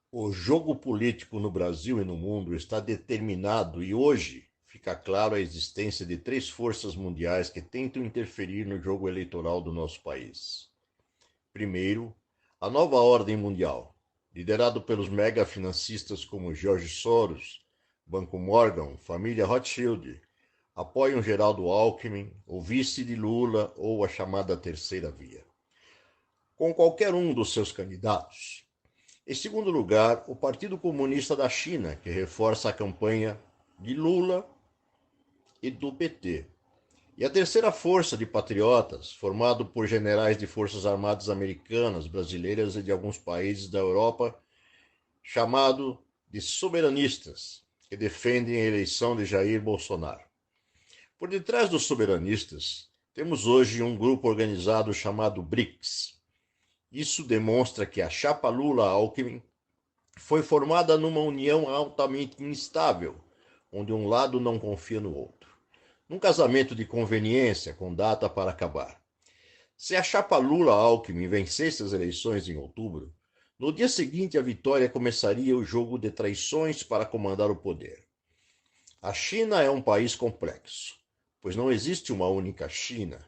O jogo político no Brasil e no mundo está determinado e hoje fica claro a existência de três forças mundiais que tentam interferir no jogo eleitoral do nosso país. Primeiro, a nova ordem mundial, liderado pelos mega financistas como George Soros, Banco Morgan, família Rothschild, apoiam Geraldo Alckmin, o vice de Lula ou a chamada terceira via. Com qualquer um dos seus candidatos, em segundo lugar, o Partido Comunista da China, que reforça a campanha de Lula e do PT. E a terceira força de patriotas, formado por generais de forças armadas americanas, brasileiras e de alguns países da Europa, chamado de soberanistas, que defendem a eleição de Jair Bolsonaro. Por detrás dos soberanistas, temos hoje um grupo organizado chamado BRICS. Isso demonstra que a chapa Lula-Alckmin foi formada numa união altamente instável, onde um lado não confia no outro. Num casamento de conveniência com data para acabar. Se a chapa Lula-Alckmin vencesse as eleições em outubro, no dia seguinte a vitória começaria o jogo de traições para comandar o poder. A China é um país complexo, pois não existe uma única China,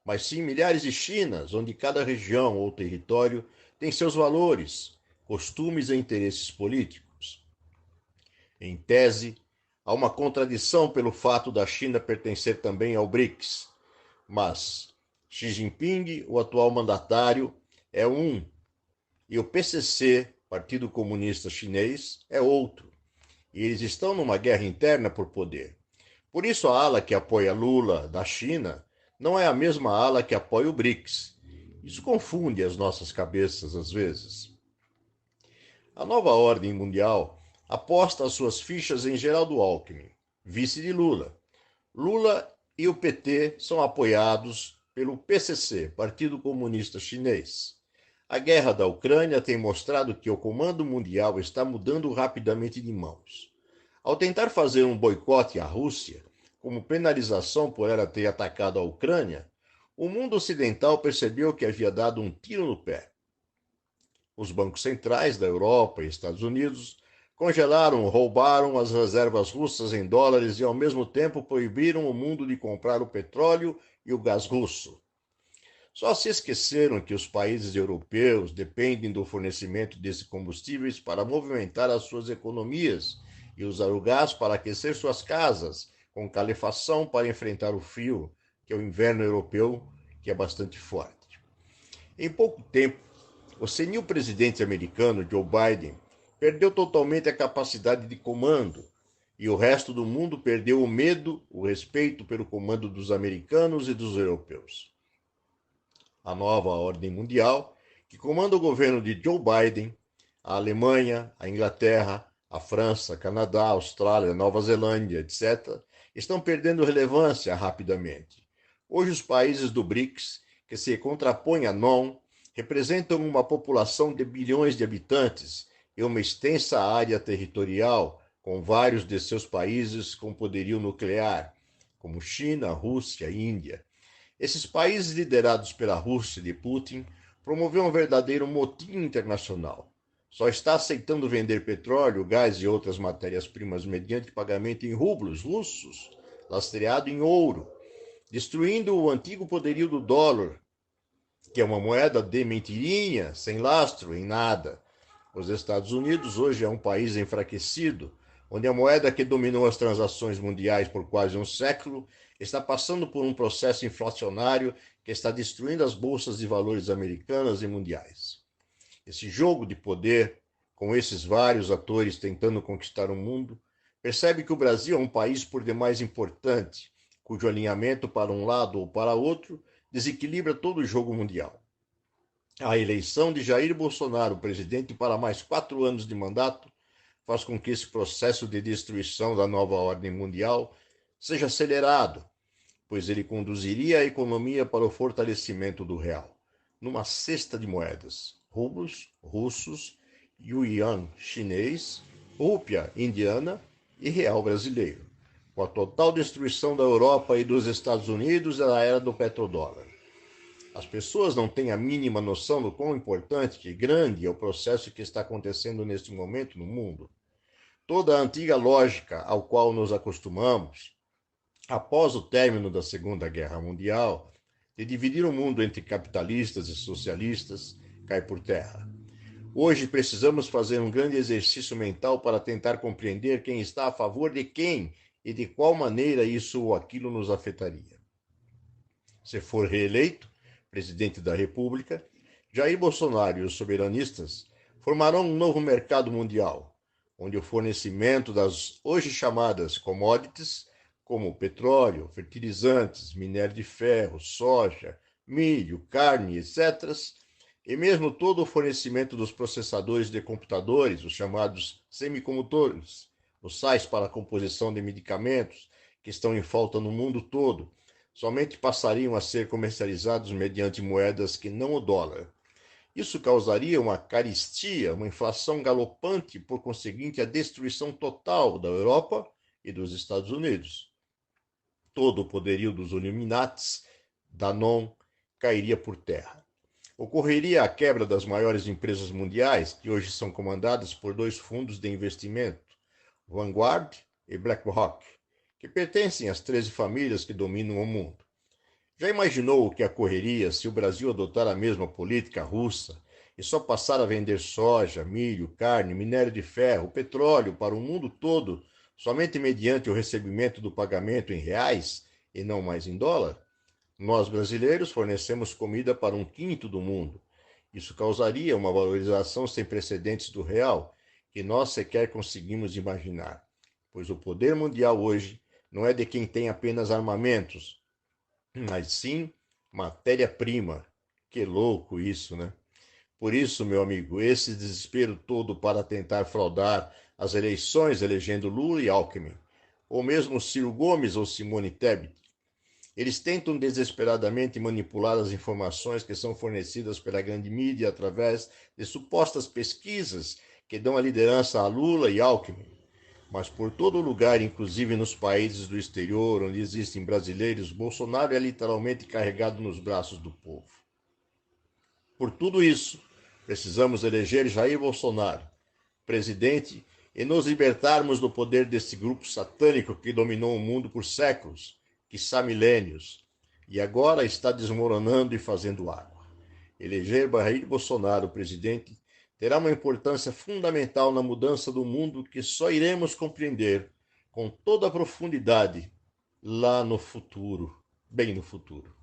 mas sim milhares de Chinas, onde cada região ou território tem seus valores, costumes e interesses políticos. Em tese, há uma contradição pelo fato da China pertencer também ao BRICS, mas Xi Jinping, o atual mandatário, é um e o PCC, Partido Comunista Chinês, é outro. E eles estão numa guerra interna por poder. Por isso, a ala que apoia Lula da China não é a mesma ala que apoia o BRICS. Isso confunde as nossas cabeças às vezes. A nova ordem mundial aposta as suas fichas em Geraldo Alckmin, vice de Lula. Lula e o PT são apoiados pelo PCC, Partido Comunista Chinês. A guerra da Ucrânia tem mostrado que o comando mundial está mudando rapidamente de mãos. Ao tentar fazer um boicote à Rússia, como penalização por ela ter atacado a Ucrânia, o mundo ocidental percebeu que havia dado um tiro no pé. Os bancos centrais da Europa e Estados Unidos congelaram ou roubaram as reservas russas em dólares e, ao mesmo tempo, proibiram o mundo de comprar o petróleo e o gás russo. Só se esqueceram que os países europeus dependem do fornecimento desses combustíveis para movimentar as suas economias e usar o gás para aquecer suas casas, com calefação para enfrentar o frio, que é o inverno europeu, que é bastante forte. Em pouco tempo, o senil presidente americano Joe Biden perdeu totalmente a capacidade de comando e o resto do mundo perdeu o medo, o respeito pelo comando dos americanos e dos europeus. A nova ordem mundial, que comanda o governo de Joe Biden, a Alemanha, a Inglaterra, a França, Canadá, Austrália, Nova Zelândia, etc., estão perdendo relevância rapidamente. Hoje, os países do BRICS, que se contrapõem à NOM, representam uma população de bilhões de habitantes e uma extensa área territorial, com vários de seus países com poderio nuclear, como China, Rússia e Índia. Esses países liderados pela Rússia de Putin promoveram um verdadeiro motim internacional. Só está aceitando vender petróleo, gás e outras matérias-primas mediante pagamento em rublos russos, lastreado em ouro, destruindo o antigo poderio do dólar, que é uma moeda de mentirinha, sem lastro em nada. Os Estados Unidos hoje é um país enfraquecido, onde a moeda que dominou as transações mundiais por quase um século está passando por um processo inflacionário que está destruindo as bolsas de valores americanas e mundiais. Esse jogo de poder, com esses vários atores tentando conquistar o mundo, percebe que o Brasil é um país por demais importante, cujo alinhamento para um lado ou para outro desequilibra todo o jogo mundial. A eleição de Jair Bolsonaro, presidente para mais 4 anos de mandato, faz com que esse processo de destruição da nova ordem mundial seja acelerado, pois ele conduziria a economia para o fortalecimento do real, numa cesta de moedas, rublos russos, yuan chinês, rúpia indiana e real brasileiro, com a total destruição da Europa e dos Estados Unidos na era do petrodólar. As pessoas não têm a mínima noção do quão importante e grande é o processo que está acontecendo neste momento no mundo. Toda a antiga lógica ao qual nos acostumamos, após o término da Segunda Guerra Mundial, de dividir o mundo entre capitalistas e socialistas, cai por terra. Hoje precisamos fazer um grande exercício mental para tentar compreender quem está a favor de quem e de qual maneira isso ou aquilo nos afetaria. Se for reeleito presidente da República, Jair Bolsonaro e os soberanistas formarão um novo mercado mundial, onde o fornecimento das hoje chamadas commodities, como petróleo, fertilizantes, minério de ferro, soja, milho, carne, etc., e mesmo todo o fornecimento dos processadores de computadores, os chamados semicondutores, os sais para a composição de medicamentos, que estão em falta no mundo todo, somente passariam a ser comercializados mediante moedas que não o dólar. Isso causaria uma carestia, uma inflação galopante e, por conseguinte, a destruição total da Europa e dos Estados Unidos. Todo o poderio dos Illuminatis, Danone, cairia por terra. Ocorreria a quebra das maiores empresas mundiais, que hoje são comandadas por dois fundos de investimento, Vanguard e BlackRock, que pertencem às 13 famílias que dominam o mundo. Já imaginou o que ocorreria se o Brasil adotar a mesma política russa e só passar a vender soja, milho, carne, minério de ferro, petróleo para o mundo todo somente mediante o recebimento do pagamento em reais e não mais em dólar? Nós, brasileiros, fornecemos comida para 1/5 do mundo. Isso causaria uma valorização sem precedentes do real, que nós sequer conseguimos imaginar, pois o poder mundial hoje não é de quem tem apenas armamentos, mas sim matéria-prima. Que louco isso, né? Por isso, meu amigo, esse desespero todo para tentar fraudar as eleições elegendo Lula e Alckmin, ou mesmo Ciro Gomes ou Simone Tebet. Eles tentam desesperadamente manipular as informações que são fornecidas pela grande mídia através de supostas pesquisas que dão a liderança a Lula e Alckmin. Mas por todo lugar, inclusive nos países do exterior onde existem brasileiros, Bolsonaro é literalmente carregado nos braços do povo. Por tudo isso, precisamos eleger Jair Bolsonaro presidente e nos libertarmos do poder desse grupo satânico que dominou o mundo por séculos, quiçá milênios, e agora está desmoronando e fazendo água. Eleger Jair Bolsonaro presidente terá uma importância fundamental na mudança do mundo que só iremos compreender com toda a profundidade lá no futuro, bem no futuro.